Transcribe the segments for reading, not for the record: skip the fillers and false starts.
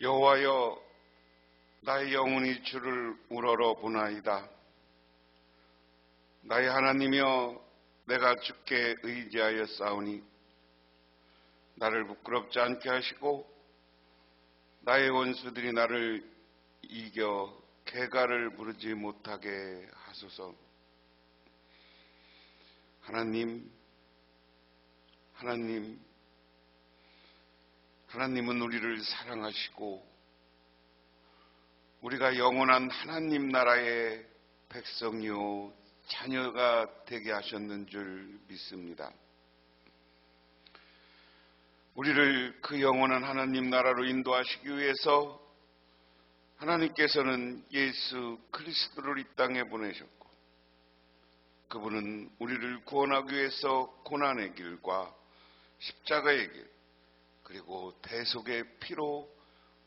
여호와여, 나의 영혼이 주를 우러러 보나이다. 나의 하나님이여, 내가 주께 의지하여 싸우니 나를 부끄럽지 않게 하시고 나의 원수들이 나를 이겨 궤가를 부르지 못하게 하소서. 하나님은 우리를 사랑하시고 우리가 영원한 하나님 나라의 백성이요 자녀가 되게 하셨는 줄 믿습니다. 우리를 그 영원한 하나님 나라로 인도하시기 위해서 하나님께서는 예수 그리스도를 이 땅에 보내셨고, 그분은 우리를 구원하기 위해서 고난의 길과 십자가의 길, 그리고 대속의 피로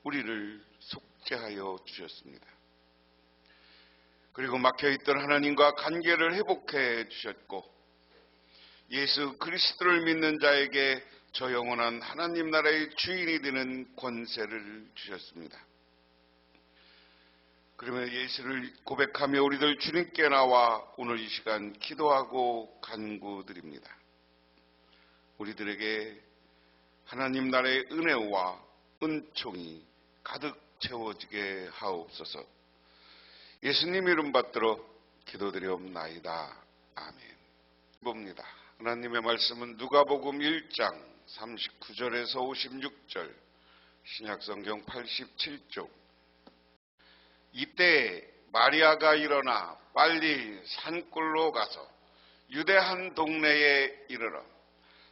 우리를 속죄하여 주셨습니다. 그리고 막혀있던 하나님과 관계를 회복해 주셨고, 예수 그리스도를 믿는 자에게 저 영원한 하나님 나라의 주인이 되는 권세를 주셨습니다. 그러면 예수를 고백하며 우리들 주님께 나와 오늘 이 시간 기도하고 간구드립니다. 우리들에게 하나님 나라의 은혜와 은총이 가득 채워지게 하옵소서. 예수님 이름 받들어 기도드리옵나이다. 아멘. 봅니다. 하나님의 말씀은 누가복음 1장 39절에서 56절, 신약성경 87쪽. 이때 마리아가 일어나 빨리 산골로 가서 유대 한 동네에 이르러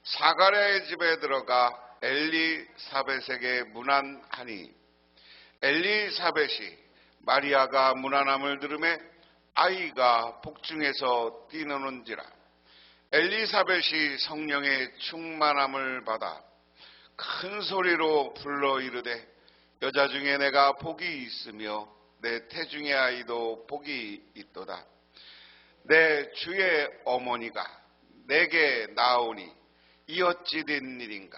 사가랴의 집에 들어가 엘리사벳에게 문안하니, 엘리사벳이 마리아가 문안함을 들으매 아이가 복중에서 뛰노는지라. 엘리사벳이 성령의 충만함을 받아 큰 소리로 불러 이르되, 여자 중에 내가 복이 있으며 내 태중의 아이도 복이 있도다. 내 주의 어머니가 내게 나오니 이 어찌 된 일인가.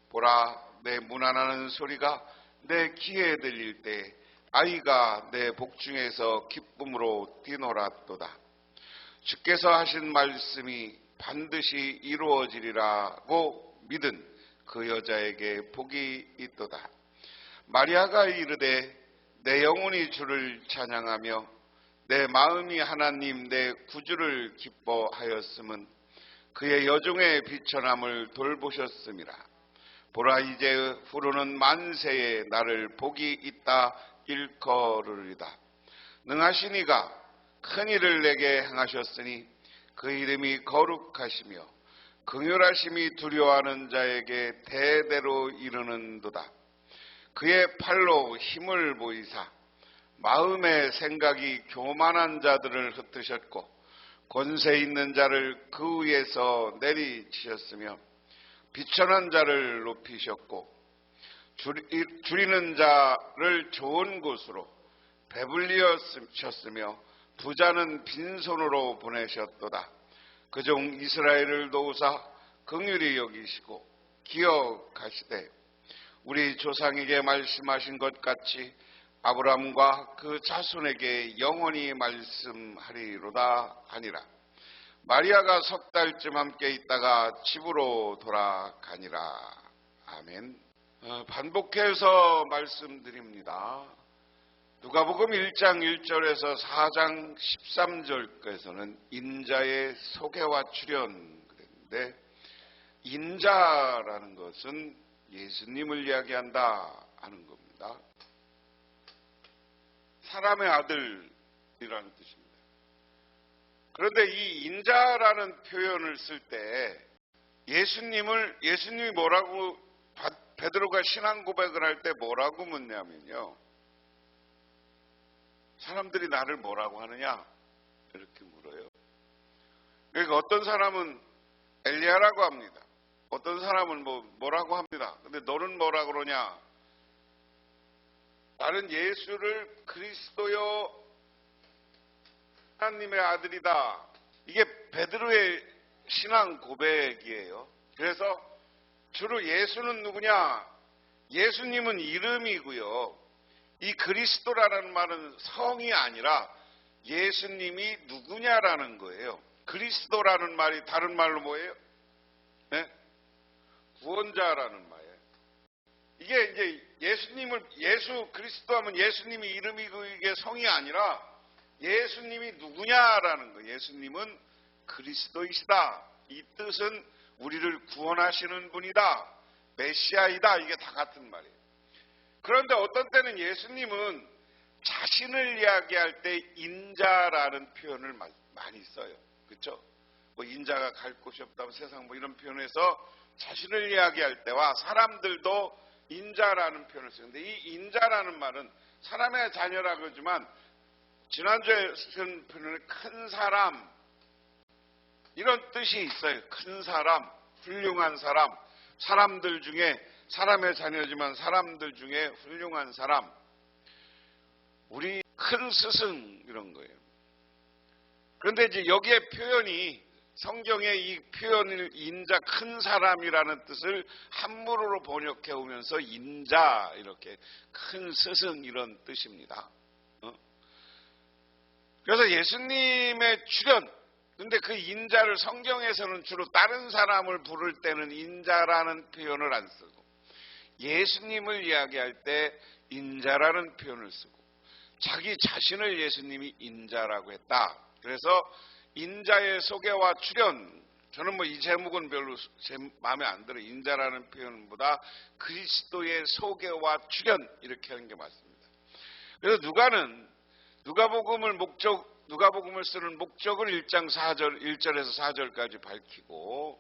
보라, 내 문안하는 소리가 내 귀에 들릴 때 아이가 내 복중에서 기쁨으로 뛰놀았도다. 주께서 하신 말씀이 반드시 이루어지리라고 믿은 그 여자에게 복이 있도다. 마리아가 이르되, 내 영혼이 주를 찬양하며 내 마음이 하나님 내 구주를 기뻐하였음은 그의 여종의 비천함을 돌보셨음이라. 보라, 이제 후로는 만세에 나를 복이 있다 일컬으리다. 능하신 이가 큰 일을 내게 행하셨으니 그 이름이 거룩하시며 긍휼하심이 두려워하는 자에게 대대로 이르는도다. 그의 팔로 힘을 보이사 마음의 생각이 교만한 자들을 흩으셨고 권세 있는 자를 그 위에서 내리치셨으며 비천한 자를 높이셨고 줄이는 자를 좋은 곳으로 배불리셨으며 부자는 빈손으로 보내셨도다. 그종 이스라엘을 도우사 긍휼히 여기시고 기억하시되 우리 조상에게 말씀하신 것 같이 아브라함과 그 자손에게 영원히 말씀하리로다 하니라. 마리아가 석 달쯤 함께 있다가 집으로 돌아가니라. 아멘. 반복해서 말씀드립니다. 누가복음 1장 1절에서 4장 13절까지는 인자의 소개와 출현 그랬는데, 인자라는 것은 예수님을 이야기한다 하는 겁니다. 사람의 아들이라는 뜻입니다. 그런데 이 인자라는 표현을 쓸 때 예수님이 뭐라고, 베드로가 신앙 고백을 할 때 뭐라고 묻냐면요, 사람들이 나를 뭐라고 하느냐 이렇게 물어요. 그러니까 어떤 사람은 엘리야라고 합니다. 어떤 사람은 뭐라고 합니다. 근데 너는 뭐라 그러냐? 나는 예수를 그리스도요 하나님의 아들이다. 이게 베드로의 신앙 고백이에요. 그래서 주로 예수는 누구냐? 예수님은 이름이고요. 이 그리스도라는 말은 성이 아니라 예수님이 누구냐라는 거예요. 그리스도라는 말이 다른 말로 뭐예요? 네? 구원자라는 말이에요. 이게 이제 예수 그리스도 하면 예수님이 이름이고 이게 성이 아니라 예수님이 누구냐라는 거예요. 예수님은 그리스도이시다. 이 뜻은 우리를 구원하시는 분이다. 메시아이다. 이게 다 같은 말이에요. 그런데 어떤 때는 예수님은 자신을 이야기할 때 인자라는 표현을 많이 써요. 그렇죠? 뭐 인자가 갈 곳이 없다고 세상 뭐 이런 표현에서 자신을 이야기할 때와 사람들도 인자라는 표현을 쓰는데 이 인자라는 말은 사람의 자녀라 그러지만 지난주에 쓴 표현은 큰 사람 이런 뜻이 있어요. 큰 사람, 훌륭한 사람, 사람들 중에 사람의 자녀지만 사람들 중에 훌륭한 사람, 우리 큰 스승 이런 거예요. 그런데 이제 여기에 표현이 성경의 이 표현을 인자 큰 사람이라는 뜻을 한문으로 번역해 오면서 인자 이렇게 큰 스승 이런 뜻입니다. 그래서 예수님의 출현 근데 그 인자를 성경에서는 주로 다른 사람을 부를 때는 인자라는 표현을 안 쓰고 예수님을 이야기할 때 인자라는 표현을 쓰고 자기 자신을 예수님이 인자라고 했다. 그래서 인자의 소개와 출현 저는 뭐 이 제목은 별로 제 마음에 안 들어요. 인자라는 표현보다 그리스도의 소개와 출현 이렇게 하는 게 맞습니다. 그래서 누가복음을 쓰는 목적을 1장 1절에서 4절까지 밝히고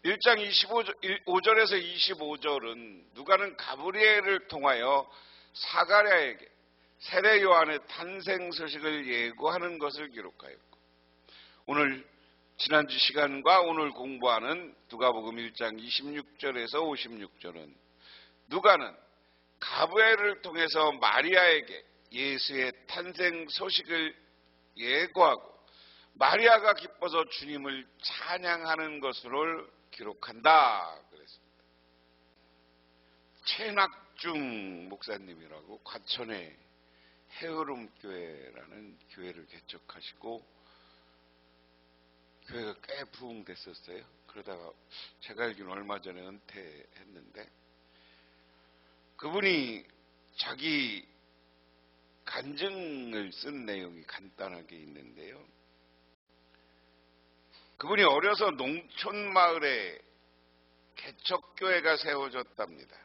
1장 5절에서 25절은 누가는 가브리엘을 통하여 사가랴에게 세례 요한의 탄생 소식을 예고하는 것을 기록하였고 오늘 지난주 시간과 오늘 공부하는 누가복음 1장 26절에서 56절은 누가는 가브리엘을 통해서 마리아에게 예수의 탄생 소식을 예고하고 마리아가 기뻐서 주님을 찬양하는 것으로 기록한다 그랬습니다. 최낙중 목사님이라고 과천의 해흐름교회라는 교회를 개척하시고 교회가 꽤 부흥됐었어요. 그러다가 제가 알기로는 얼마 전에 은퇴했는데 그분이 자기 간증을 쓴 내용이 간단하게 있는데요. 그분이 어려서 농촌 마을에 개척교회가 세워졌답니다.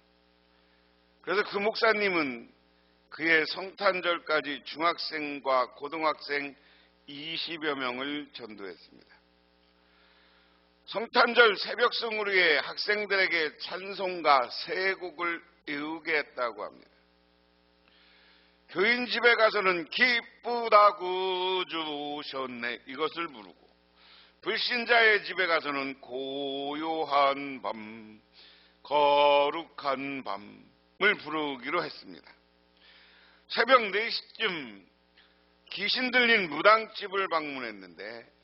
그래서 그 목사님은 그의 성탄절까지 중학생과 고등학생 20여 명을 전도했습니다. 성탄절 새벽 승우리에 학생들에게 찬송가 세 곡을 외우게 했다고 합니다. 교인 집에 가서는 기쁘다 구주 오셨네 이것을 부르고 불신자의 집에 가서는 고요한 밤 거룩한 밤을 부르기로 했습니다. 새벽 4시쯤 귀신 들린 무당집을 방문했는데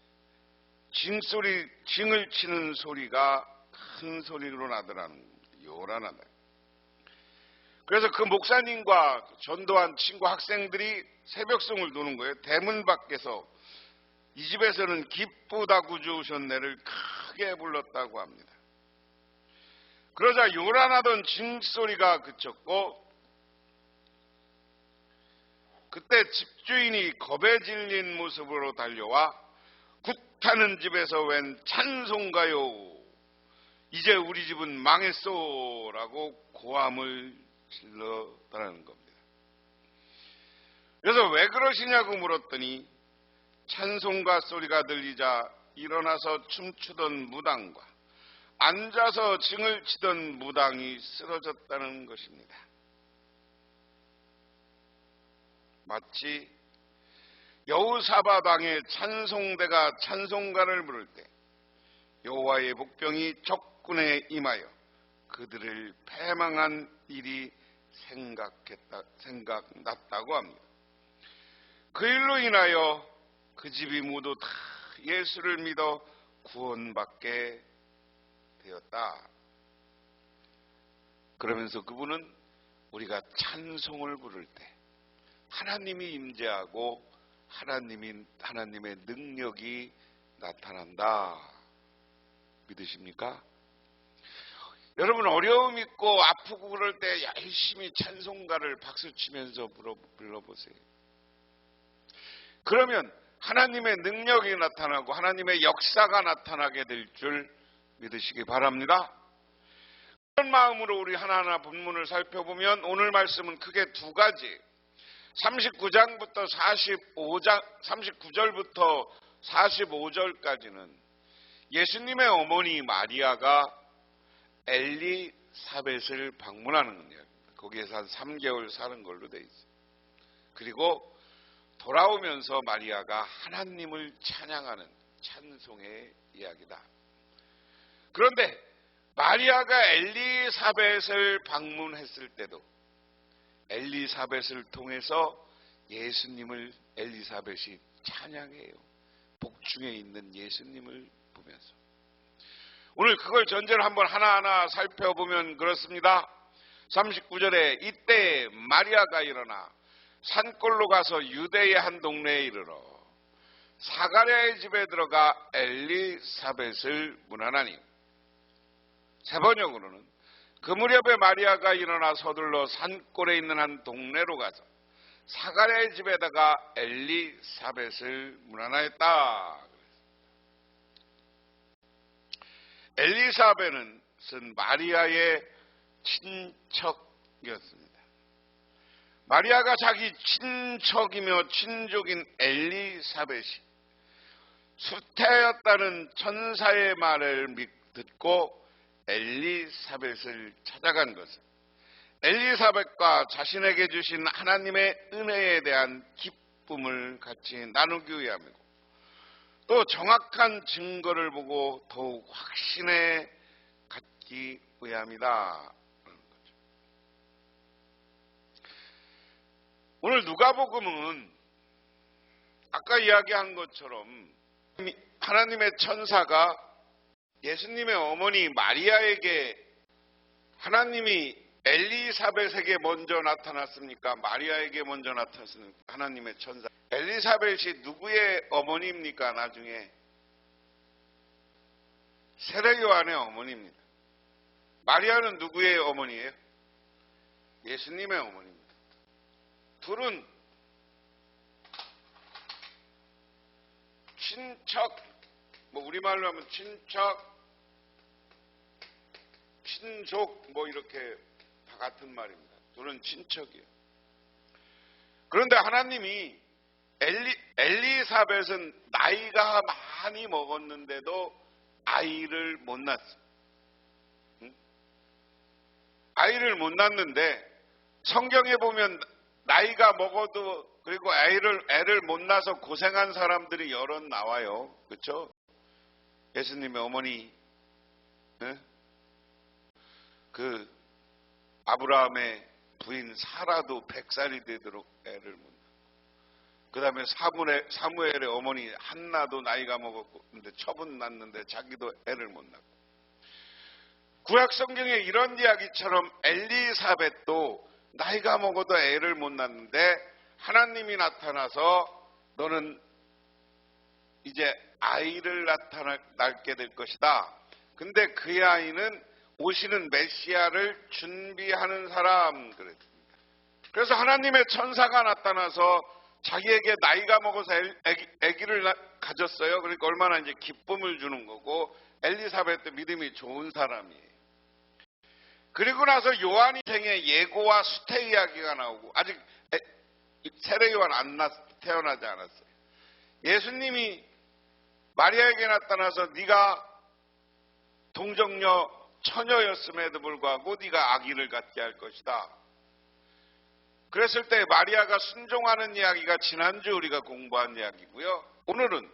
징을 치는 소리가 큰 소리로 나더라는 겁니다. 요란하다. 그래서 그 목사님과 전도한 친구 학생들이 새벽송을 도는 거예요. 대문 밖에서 이 집에서는 기쁘다 구주 오셨네를 크게 불렀다고 합니다. 그러자 요란하던 징소리가 그쳤고 그때 집주인이 겁에 질린 모습으로 달려와 굿하는 집에서 웬 찬송가요 이제 우리 집은 망했소 라고 고함을 질렀다는 겁니다. 그래서 왜 그러시냐고 물었더니 찬송가 소리가 들리자 일어나서 춤추던 무당과 앉아서 징을 치던 무당이 쓰러졌다는 것입니다. 마치 여우사바당의 찬송대가 찬송가를 부를 때 여호와의 복병이 적군에 임하여 그들을 패망한 일이 생각났다고 합니다. 그 일로 인하여 그 집이 모두 다 예수를 믿어 구원받게 되었다. 그러면서 그분은 우리가 찬송을 부를 때 하나님이 임재하고 하나님의 능력이 나타난다. 믿으십니까? 여러분, 어려움 있고 아프고 그럴 때 열심히 찬송가를 박수치면서 불러보세요. 그러면 하나님의 능력이 나타나고 하나님의 역사가 나타나게 될 줄 믿으시기 바랍니다. 그런 마음으로 우리 하나하나 본문을 살펴보면 오늘 말씀은 크게 두 가지, 39절부터 45절까지는 예수님의 어머니 마리아가 엘리사벳을 방문하는 겁니다. 거기에서 한 3개월 사는 걸로 돼 있어요. 그리고 돌아오면서 마리아가 하나님을 찬양하는 찬송의 이야기다. 그런데 마리아가 엘리사벳을 방문했을 때도 엘리사벳을 통해서 예수님을 엘리사벳이 찬양해요. 복중에 있는 예수님을 보면서. 오늘 그걸 전제로 한번 하나하나 살펴보면 그렇습니다. 39절에 이때 마리아가 일어나 산골로 가서 유대의 한 동네에 이르러 사가랴의 집에 들어가 엘리사벳을 문안하니, 세 번역으로는 그 무렵에 마리아가 일어나 서둘러 산골에 있는 한 동네로 가서 사가랴의 집에다가 엘리사벳을 문안하였다. 엘리사벳은 마리아의 친척이었습니다. 마리아가 자기 친척이며 친족인 엘리사벳이 수태였다는 천사의 말을 듣고 엘리사벳을 찾아간 것은 엘리사벳과 자신에게 주신 하나님의 은혜에 대한 기쁨을 같이 나누기 위함이고, 또 정확한 증거를 보고 더욱 확신에 갖기 위함이다. 오늘 누가복음은 아까 이야기한 것처럼 하나님의 천사가 예수님의 어머니 마리아에게, 하나님이 엘리사벳에게 먼저 나타났습니까? 마리아에게 먼저 나타났습니까? 하나님의 천사. 엘리사벳이 누구의 어머니입니까? 나중에 세례 요한의 어머니입니다. 마리아는 누구의 어머니예요? 예수님의 어머니입니다. 둘은 친척, 우리말로 하면 친척, 친족, 이렇게 다 같은 말입니다. 둘은 친척이에요. 그런데 하나님이 엘리사벳은 나이가 많이 먹었는데도 아이를 못 낳았어요. 아이를 못 낳는데 성경에 보면 나이가 먹어도, 그리고 애를 못 낳아서 고생한 사람들이 여럿 나와요. 그렇죠? 예수님의 어머니, 그 아브라함의 부인 사라도 100살이 되도록 애를 못 낳고, 그 다음에 사무엘의 어머니 한나도 나이가 먹었고 근데 처분 났는데 자기도 애를 못 낳고, 구약 성경에 이런 이야기처럼 엘리사벳도 나이가 먹어도 애를 못 낳는데 하나님이 나타나서 너는 이제 아이를 낳게 될 것이다. 근데 그 아이는 오시는 메시아를 준비하는 사람 그랬습니다. 그래서 하나님의 천사가 나타나서 자기에게 나이가 먹어서 아기를 가졌어요. 그러니까 얼마나 이제 기쁨을 주는 거고, 엘리사벳도 믿음이 좋은 사람이에요. 그리고 나서 요한 인생의 예고와 수태 이야기가 나오고, 아직 세례 요한 태어나지 않았어요. 예수님이 마리아에게 나타나서 네가 동정녀 처녀였음에도 불구하고 네가 아기를 갖게 할 것이다. 그랬을 때 마리아가 순종하는 이야기가 지난주 우리가 공부한 이야기고요. 오늘은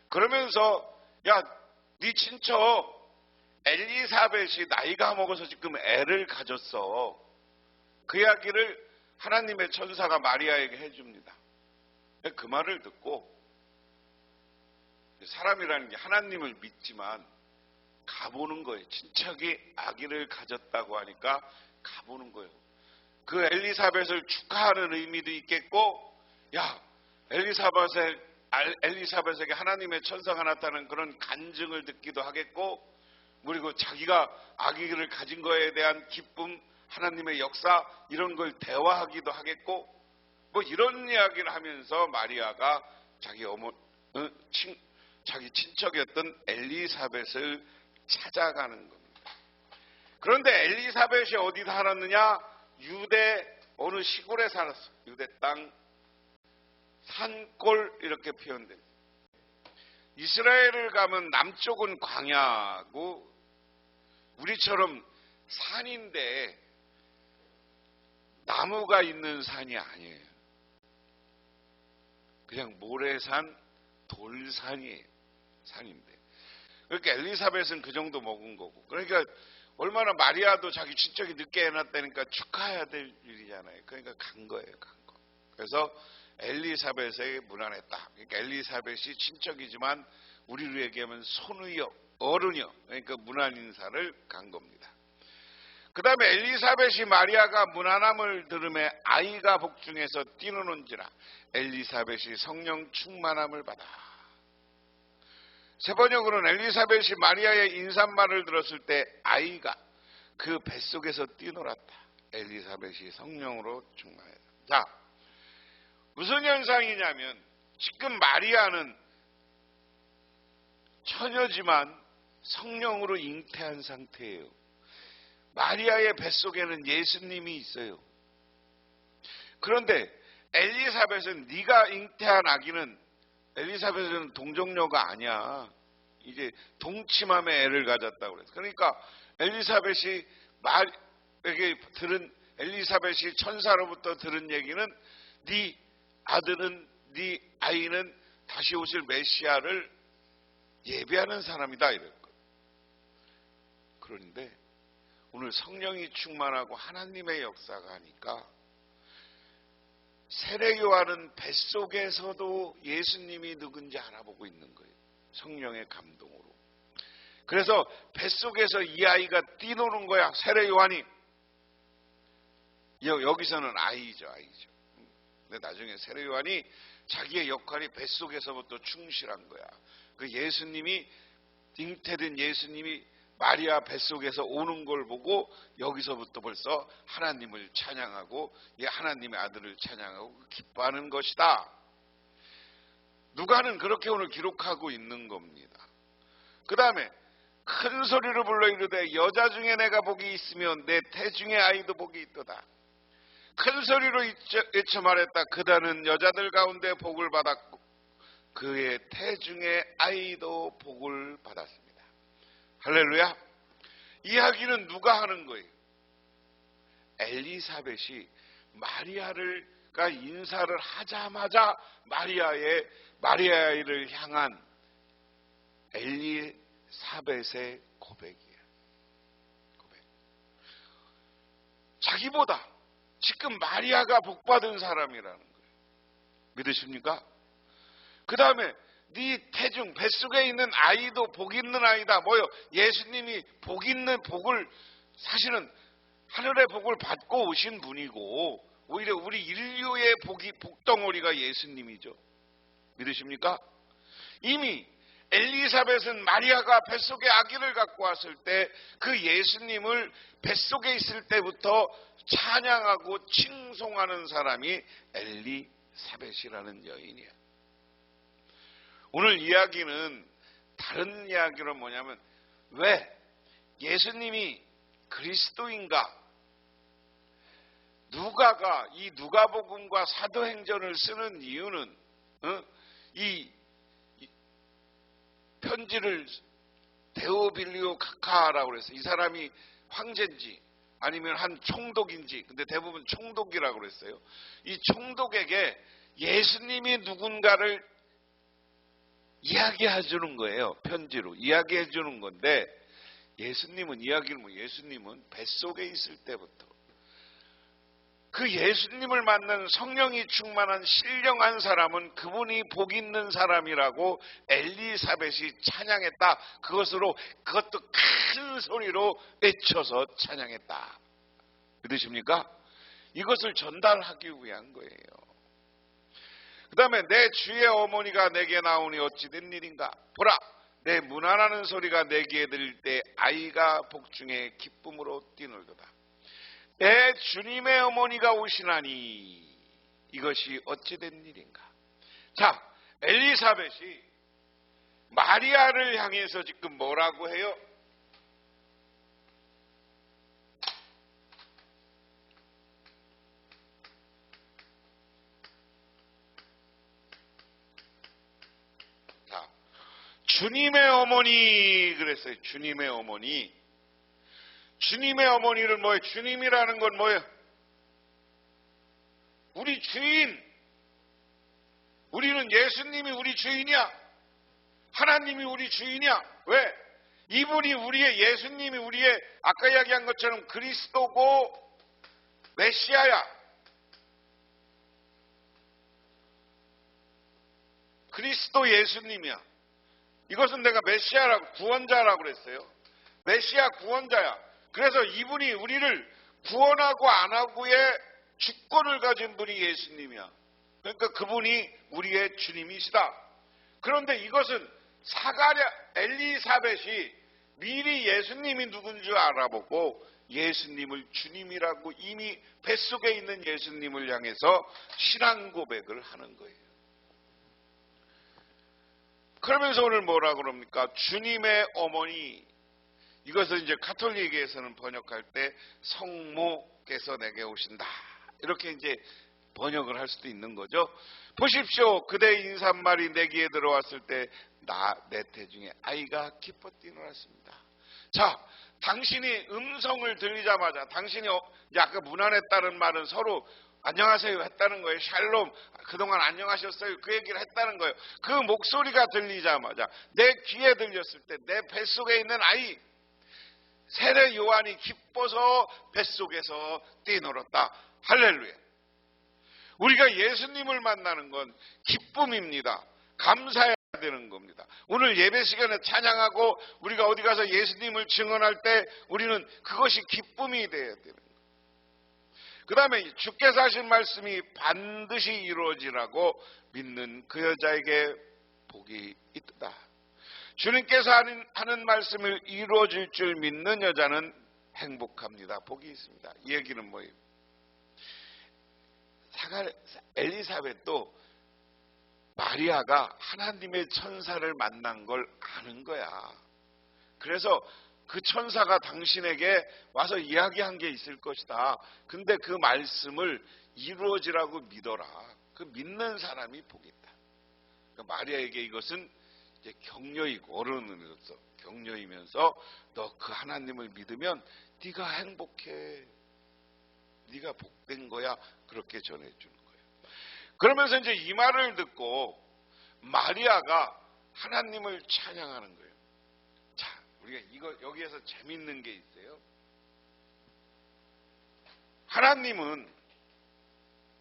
그러면서 네 친척 엘리사벳이 나이가 먹어서 지금 애를 가졌어. 그 이야기를 하나님의 천사가 마리아에게 해줍니다. 그 말을 듣고 사람이라는 게 하나님을 믿지만 가보는 거예요. 친척이 아기를 가졌다고 하니까 가보는 거예요. 그 엘리사벳을 축하하는 의미도 있겠고, 야, 엘리사벳에게 하나님의 천사가 나타나는 그런 간증을 듣기도 하겠고, 그리고 자기가 아기를 가진 거에 대한 기쁨, 하나님의 역사, 이런 걸 대화하기도 하겠고, 뭐 이런 이야기를 하면서 마리아가 자기 친척이었던 엘리사벳을 찾아가는 겁니다. 그런데 엘리사벳이 어디 살았느냐? 유대 어느 시골에 살았어. 유대 땅 산골 이렇게 표현됩니다. 이스라엘을 가면 남쪽은 광야고 우리처럼 산인데 나무가 있는 산이 아니에요. 그냥 모래산, 돌산이에요. 산인데. 그러니까 엘리사벳은 그 정도 먹은 거고. 그러니까 얼마나 마리아도 자기 친척이 늦게 해놨다니까 축하해야 될 일이잖아요. 그러니까 간 거예요. 간 거. 그래서 엘리사벳에 문안했다. 그러니까 엘리사벳이 친척이지만 우리로 얘기하면 손위여, 어른이여. 그러니까 문안 인사를 간 겁니다. 그 다음에 엘리사벳이 마리아가 문안함을 들음에 아이가 복중에서 뛰노는지라 엘리사벳이 성령 충만함을 받아. 세 번역으로는 엘리사벳이 마리아의 인사말을 들었을 때 아이가 그 뱃속에서 뛰놀았다. 엘리사벳이 성령으로 충만했다. 자, 무슨 현상이냐면 지금 마리아는 처녀지만 성령으로 잉태한 상태예요. 마리아의 뱃속에는 예수님이 있어요. 그런데 엘리사벳은 네가 잉태한 아기는, 엘리사벳은 동정녀가 아니야. 이제 동침함에 애를 가졌다고 그랬어. 그러니까 엘리사벳이 엘리사벳이 천사로부터 들은 얘기는 네 아들은, 네 아이는 다시 오실 메시아를 예비하는 사람이다 이랬거든. 그런데 오늘 성령이 충만하고 하나님의 역사가 하니까 세례요한은 뱃속에서도 예수님이 누군지 알아보고 있는 거예요. 성령의 감동으로. 그래서 뱃속에서 이 아이가 뛰노는 거야. 세례요한이. 여기서는 아이죠. 근데 나중에 세례요한이 자기의 역할이 뱃속에서부터 충실한 거야. 그 예수님이, 잉태된 예수님이 마리아 뱃속에서 오는 걸 보고 여기서부터 벌써 하나님을 찬양하고 하나님의 아들을 찬양하고 기뻐하는 것이다. 누가는 그렇게 오늘 기록하고 있는 겁니다. 그 다음에 큰 소리로 불러 이르되 여자 중에 내가 복이 있으면 내 태중의 아이도 복이 있도다. 큰 소리로 외쳐 말했다. 그다는 여자들 가운데 복을 받았고 그의 태중의 아이도 복을 받았습니다. 할렐루야. 이야기는 누가 하는 거예요? 엘리사벳이 마리아가 인사를 하자마자 마리아를 향한 엘리사벳의 고백이에요. 고백. 자기보다 지금 마리아가 복받은 사람이라는 거예요. 믿으십니까? 그 다음에 네 태중 뱃속에 있는 아이도 복 있는 아이다. 뭐요? 예수님이 복 있는 복을, 사실은 하늘의 복을 받고 오신 분이고 오히려 우리 인류의 복덩어리가 예수님이죠. 믿으십니까? 이미 엘리사벳은 마리아가 뱃속에 아기를 갖고 왔을 때 그 예수님을 뱃속에 있을 때부터 찬양하고 칭송하는 사람이 엘리사벳이라는 여인이야. 오늘 이야기는 다른 이야기로 뭐냐면, 왜 예수님이 그리스도인가? 누가가 이 누가복음과 사도행전을 쓰는 이유는 이 편지를 데오빌리오 카카라고 그랬어요. 이 사람이 황제인지 아니면 한 총독인지, 근데 대부분 총독이라고 그랬어요. 이 총독에게 예수님이 누군가를 이야기해 주는 거예요. 편지로 이야기해 주는 건데, 예수님은 뱃속에 있을 때부터 그 예수님을 만난 성령이 충만한 신령한 사람은 그분이 복 있는 사람이라고 엘리사벳이 찬양했다. 그것도 큰 소리로 외쳐서 찬양했다. 믿으십니까? 이것을 전달하기 위한 거예요. 그 다음에 내 주의 어머니가 내게 나오니 어찌 된 일인가? 보라, 내 문안하는 소리가 내 귀에 들릴 때 아이가 복중에 기쁨으로 뛰놀도다. 내 주님의 어머니가 오시나니 이것이 어찌 된 일인가? 자, 엘리사벳이 마리아를 향해서 지금 뭐라고 해요? 자, 주님의 어머니 그랬어요. 주님의 어머니. 주님의 어머니를 뭐예요? 주님이라는 건 뭐예요? 우리 주인. 우리는 예수님이 우리 주인이야. 하나님이 우리 주인이야. 왜? 이분이 우리의, 예수님이 우리의, 아까 이야기한 것처럼 그리스도고 메시아야. 그리스도 예수님이야. 이것은 내가 메시아라고, 구원자라고 그랬어요. 메시아 구원자야. 그래서 이분이 우리를 구원하고 안 하고의 주권을 가진 분이 예수님이야. 그러니까 그분이 우리의 주님이시다. 그런데 이것은 엘리사벳이 미리 예수님이 누군 줄 알아보고 예수님을 주님이라고 이미 뱃속에 있는 예수님을 향해서 신앙 고백을 하는 거예요. 그러면서 오늘 뭐라 그럽니까? 주님의 어머니. 이것을 이제 가톨릭에서는 번역할 때 성모께서 내게 오신다. 이렇게 이제 번역을 할 수도 있는 거죠. 보십시오. 그대 인사말이 내 귀에 들어왔을 때 내 태중에 아이가 기뻐 뛰놀았습니다. 자, 당신이 음성을 들리자마자 당신이 아까 문안했다는 말은 서로 안녕하세요 했다는 거예요. 샬롬, 그동안 안녕하셨어요. 그 얘기를 했다는 거예요. 그 목소리가 들리자마자 내 귀에 들렸을 때 내 뱃속에 있는 아이 세례 요한이 기뻐서 뱃속에서 뛰놀았다. 할렐루야. 우리가 예수님을 만나는 건 기쁨입니다. 감사해야 되는 겁니다. 오늘 예배 시간에 찬양하고 우리가 어디 가서 예수님을 증언할 때 우리는 그것이 기쁨이 되어야 되는 거예요. 그 다음에 주께서 하신 말씀이 반드시 이루어지라고 믿는 그 여자에게 복이 있다. 주님께서 하는 말씀을 이루어질 줄 믿는 여자는 행복합니다. 복이 있습니다. 이 얘기는 뭐예요? 엘리사벳도 마리아가 하나님의 천사를 만난 걸 아는 거야. 그래서 그 천사가 당신에게 와서 이야기한 게 있을 것이다. 근데 그 말씀을 이루어지라고 믿어라. 그 믿는 사람이 복이 있다. 그러니까 마리아에게 이것은 이제 격려이고, 어른으로서 격려이면서 너 그 하나님을 믿으면 네가 행복해. 네가 복된 거야. 그렇게 전해주는 거예요. 그러면서 이제 이 말을 듣고 마리아가 하나님을 찬양하는 거예요. 자, 우리가 여기에서 재밌는 게 있어요. 하나님은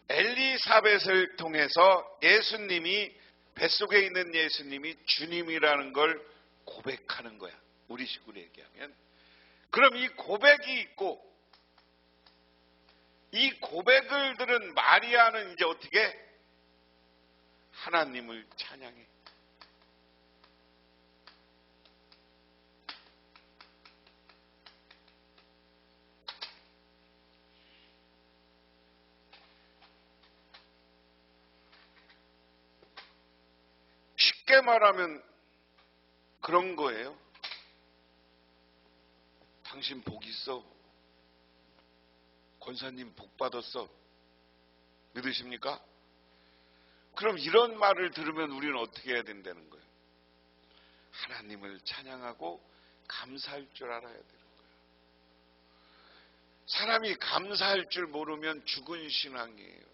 엘리사벳을 통해서 예수님이 뱃속에 있는 예수님이 주님이라는 걸 고백하는 거야. 우리 식으로 얘기하면. 그럼 이 고백이 있고 이 고백을 들은 마리아는 이제 어떻게? 하나님을 찬양해. 쉽게 말하면 그런 거예요. 당신 복 있어. 권사님 복 받았어. 믿으십니까? 그럼 이런 말을 들으면 우리는 어떻게 해야 된다는 거예요? 하나님을 찬양하고 감사할 줄 알아야 되는 거예요. 사람이 감사할 줄 모르면 죽은 신앙이에요.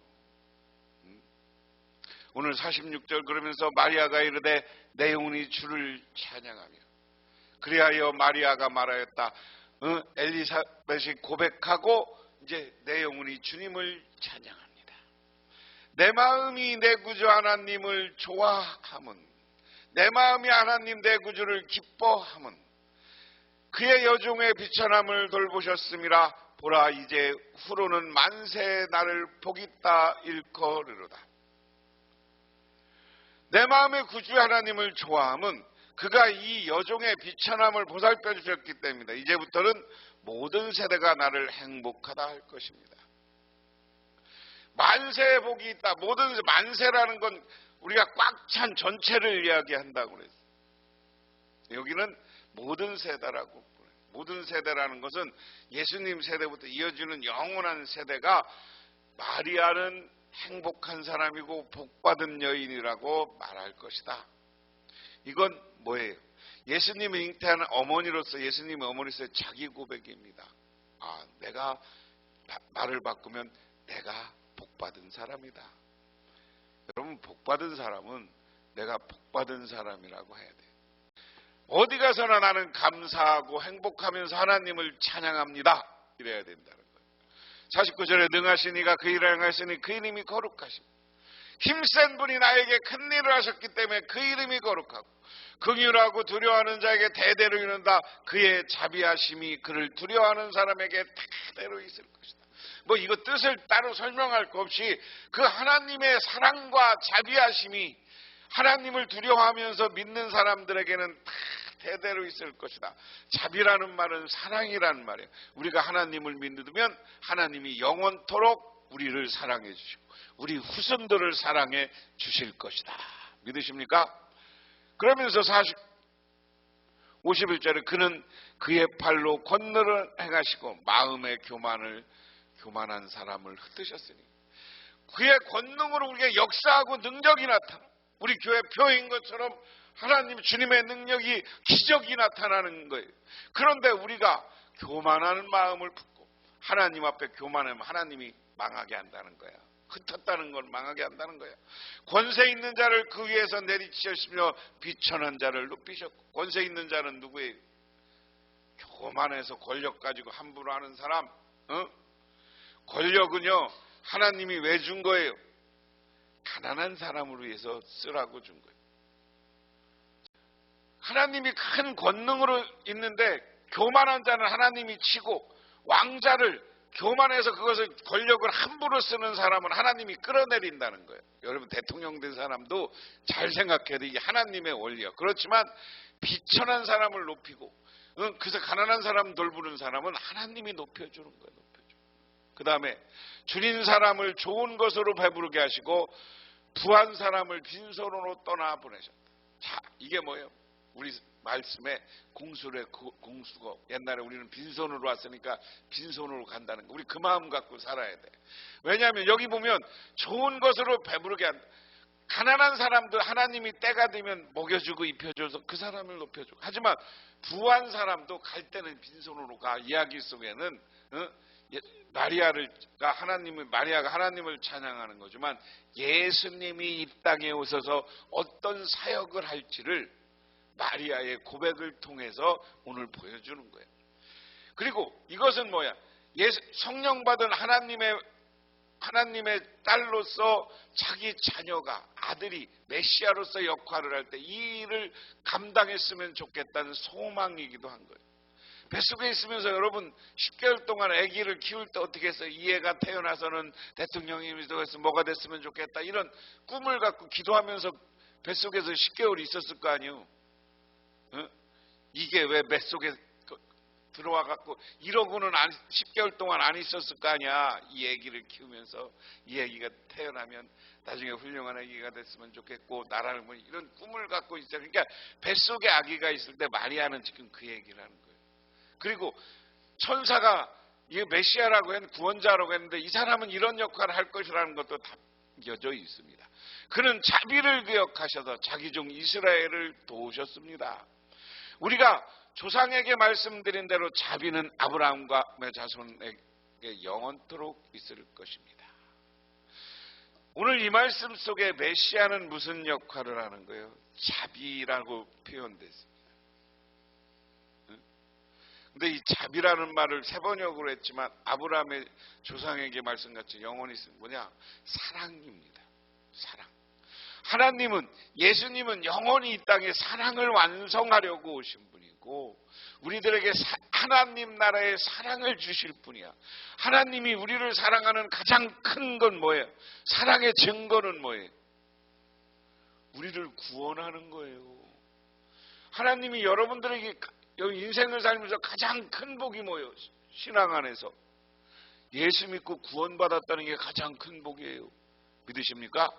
오늘 46절 그러면서 마리아가 이르되 내 영혼이 주를 찬양하며 그리하여 마리아가 말하였다. 엘리사벳이 고백하고 이제 내 영혼이 주님을 찬양합니다. 내 마음이 내 구주 하나님을 좋아함은, 내 마음이 하나님 내 구주를 기뻐함은 그의 여종의 비천함을 돌보셨음이라. 보라 이제 후로는 만세 나를 복있다 일컬으로다. 내 마음의 구주 하나님을 좋아함은 그가 이 여종의 비천함을 보살펴 주셨기 때문이다. 이제부터는 모든 세대가 나를 행복하다 할 것입니다. 만세의 복이 있다. 모든 만세라는 건 우리가 꽉 찬 전체를 이야기한다고 그랬어요. 여기는 모든 세대라고 그래요. 모든 세대라는 것은 예수님 세대부터 이어지는 영원한 세대가 마리아는 행복한 사람이고 복받은 여인이라고 말할 것이다. 이건 뭐예요? 예수님을 잉태한 어머니로서 예수님의 어머니로서의 자기 고백입니다. 내가 말을 바꾸면 내가 복받은 사람이다. 여러분, 복받은 사람은 내가 복받은 사람이라고 해야 돼요. 어디 가서나 나는 감사하고 행복하면서 하나님을 찬양합니다. 이래야 된다는 거예요. 49절에 능하신 이가 그 일을 행하시니 그 이름이 거룩하십니다. 힘센 분이 나에게 큰 일을 하셨기 때문에 그 이름이 거룩하고 긍휼하고 두려워하는 자에게 대대로 이른다. 그의 자비하심이 그를 두려워하는 사람에게 대대로 있을 것이다. 이거 뜻을 따로 설명할 것 없이 그 하나님의 사랑과 자비하심이 하나님을 두려워하면서 믿는 사람들에게는 다 대대로 있을 것이다. 자비라는 말은 사랑이라는 말이에요. 우리가 하나님을 믿으면 하나님이 영원토록 우리를 사랑해 주시고 우리 후손들을 사랑해 주실 것이다. 믿으십니까? 그러면서 51절에 그는 그의 팔로 권능을 행하시고 마음의 교만한 사람을 흩으셨으니 그의 권능으로 우리에게 역사하고 능력이 나타나 우리 교회 표인 것처럼 하나님 주님의 능력이 기적이 나타나는 거예요. 그런데 우리가 교만하는 마음을 품고 하나님 앞에 교만하면 하나님이 망하게 한다는 거야. 흩었다는 걸 망하게 한다는 거야. 권세 있는 자를 그 위에서 내리치셨으며 비천한 자를 높이셨고 권세 있는 자는 누구예요? 교만해서 권력 가지고 함부로 하는 사람. 권력은요 하나님이 왜 준 거예요? 가난한 사람을 위해서 쓰라고 준 거예요. 하나님이 큰 권능으로 있는데 교만한 자는 하나님이 치고 왕자를 교만해서 그것을 권력을 함부로 쓰는 사람은 하나님이 끌어내린다는 거예요. 여러분 대통령 된 사람도 잘 생각해야 돼. 이게 하나님의 원리야. 그렇지만 비천한 사람을 높이고 그래서 가난한 사람 돌보는 사람은 하나님이 높여주는 거예요. 그 다음에 줄인 사람을 좋은 것으로 배부르게 하시고 부한 사람을 빈손으로 떠나보내셨다. 자, 이게 뭐예요? 우리 말씀에 공수래 공수고 옛날에 우리는 빈손으로 왔으니까 빈손으로 간다는 거. 우리 그 마음 갖고 살아야 돼. 왜냐하면 여기 보면 좋은 것으로 배부르게 한다. 가난한 사람들 하나님이 때가 되면 먹여주고 입혀줘서 그 사람을 높여주고. 하지만 부한 사람도 갈 때는 빈손으로 가. 이야기 속에는 마리아가 하나님을 찬양하는 거지만 예수님이 이 땅에 오셔서 어떤 사역을 할지를 마리아의 고백을 통해서 오늘 보여주는 거예요. 그리고 이것은 뭐야? 성령 받은 하나님의 딸로서 자기 자녀가 아들이 메시아로서 역할을 할 때 이 일을 감당했으면 좋겠다는 소망이기도 한 거예요. 뱃속에 있으면서 여러분 10개월 동안 아기를 키울 때 어떻게 했어요? 이 애가 태어나서는 대통령이 돼서 뭐가 됐으면 좋겠다 이런 꿈을 갖고 기도하면서 뱃속에서 10개월 있었을 거 아니에요. 이게 왜 뱃속에 들어와 갖고 이러고는 10개월 동안 안 있었을 거 아니야. 이 아기를 키우면서 이 아기가 태어나면 나중에 훌륭한 아기가 됐으면 좋겠고 나라를 뭐 이런 꿈을 갖고 있어요. 그러니까 뱃속에 아기가 있을 때 마리아는 지금 그 얘기를 하는 거예요. 그리고 천사가 이 메시아라고 했는데 구원자라고 했는데 이 사람은 이런 역할을 할 것이라는 것도 담겨져 있습니다. 그는 자비를 기억하셔서 자기 종 이스라엘을 도우셨습니다. 우리가 조상에게 말씀드린 대로 자비는 아브라함과 자손에게 영원토록 있을 것입니다. 오늘 이 말씀 속에 메시아는 무슨 역할을 하는 거예요? 자비라고 표현됐습니다. 근데 이 자비라는 말을 세 번역으로 했지만 아브라함의 조상에게 말씀같이 영원히 쓰는 뭐냐? 사랑입니다. 사랑. 하나님은 예수님은 영원히 이 땅에 사랑을 완성하려고 오신 분이고 우리들에게 하나님 나라의 사랑을 주실 분이야. 하나님이 우리를 사랑하는 가장 큰 건 뭐예요? 사랑의 증거는 뭐예요? 우리를 구원하는 거예요. 하나님이 여러분들에게 인생을 살면서 가장 큰 복이 뭐예요? 신앙 안에서 예수 믿고 구원받았다는 게 가장 큰 복이에요. 믿으십니까?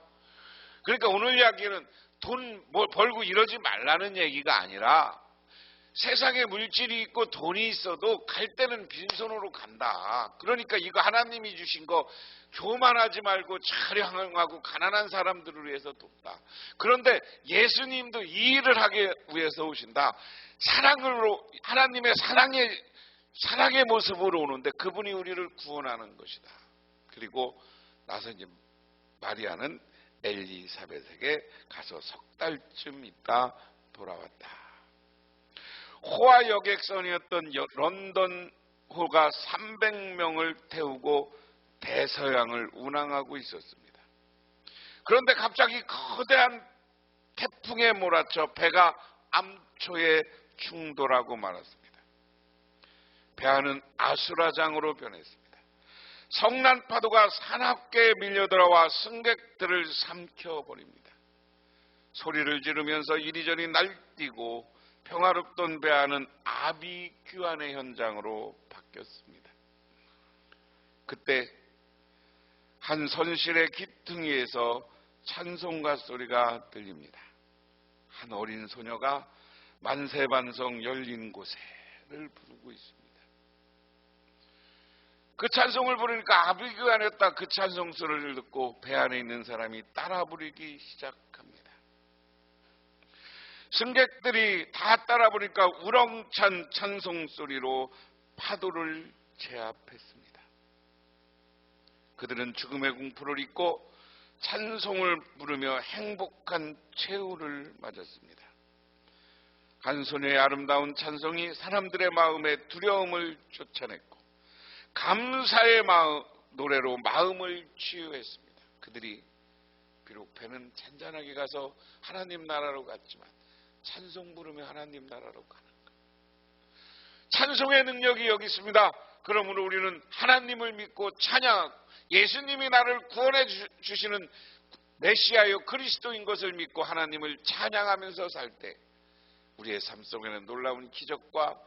그러니까 오늘 이야기는 돈 벌고 이러지 말라는 얘기가 아니라 세상에 물질이 있고 돈이 있어도 갈 때는 빈손으로 간다. 그러니까 이거 하나님이 주신 거 교만하지 말고 잘 향하고 가난한 사람들을 위해서 돕다. 그런데 예수님도 이 일을 하기 위해서 오신다. 사랑으로, 하나님의 사랑의 모습으로 오는데 그분이 우리를 구원하는 것이다. 그리고 나서 이제 마리아는 엘리사벳에게 가서 석 달쯤 있다 돌아왔다. 호화 여객선이었던 런던 호가 300명을 태우고 대서양을 운항하고 있었습니다. 그런데 갑자기 거대한 태풍에 몰아쳐 배가 암초에 충돌하고 말았습니다. 배 안은 아수라장으로 변했습니다. 성난 파도가 사납게 밀려들어와 승객들을 삼켜버립니다. 소리를 지르면서 이리저리 날뛰고 평화롭던 배 안은 아비규환의 현장으로 바뀌었습니다. 그때 한 선실의 기퉁이에서 찬송가 소리가 들립니다. 한 어린 소녀가 만세반성 열린 곳에를 부르고 있습니다. 그 찬송을 부르니까 아비규환이었다. 그 찬송 소리를 듣고 배 안에 있는 사람이 따라 부르기 시작합니다. 승객들이 다 따라 부르니까 우렁찬 찬송 소리로 파도를 제압했습니다. 그들은 죽음의 공포를 잊고 찬송을 부르며 행복한 최후를 맞았습니다. 한 소녀의 아름다운 찬송이 사람들의 마음에 두려움을 쫓아냈고 감사의 노래로 마음을 치유했습니다. 그들이 비록 배는 잔잔하게 가서 하나님 나라로 갔지만 찬송 부르며 하나님 나라로 가는 것. 찬송의 능력이 여기 있습니다. 그러므로 우리는 하나님을 믿고 찬양하고 예수님이 나를 구원해 주시는 메시아요 그리스도인 것을 믿고 하나님을 찬양하면서 살 때 우리의 삶 속에는 놀라운 기적과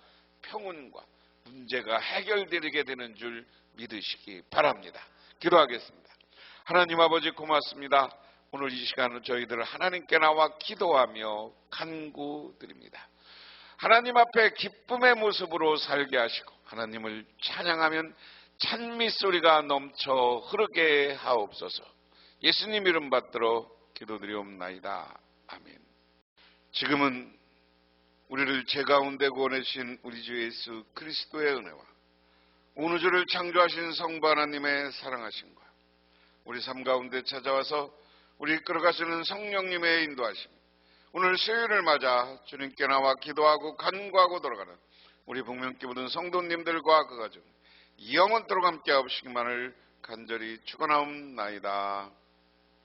평온과 문제가 해결되게 되는 줄 믿으시기 바랍니다. 기도하겠습니다. 하나님 아버지 고맙습니다. 오늘 이 시간은 저희들 하나님께 나와 기도하며 간구드립니다. 하나님 앞에 기쁨의 모습으로 살게 하시고 하나님을 찬양하면 찬미 소리가 넘쳐 흐르게 하옵소서. 예수님 이름 받들어 기도드리옵나이다. 아멘. 지금은 우리를 죄 가운데 구원해 주신 우리 주 예수 그리스도의 은혜와 온 우주를 창조하신 성부 하나님의 사랑하심과 우리 삶 가운데 찾아와서 우리 이끌어가시는 성령님의 인도하심, 오늘 수요일을 맞아 주님께 나와 기도하고 간구하고 돌아가는 우리 복명기 묻은 성도님들과 그 가정 영원토록 함께 하시기만을 간절히 축원하옵나이다.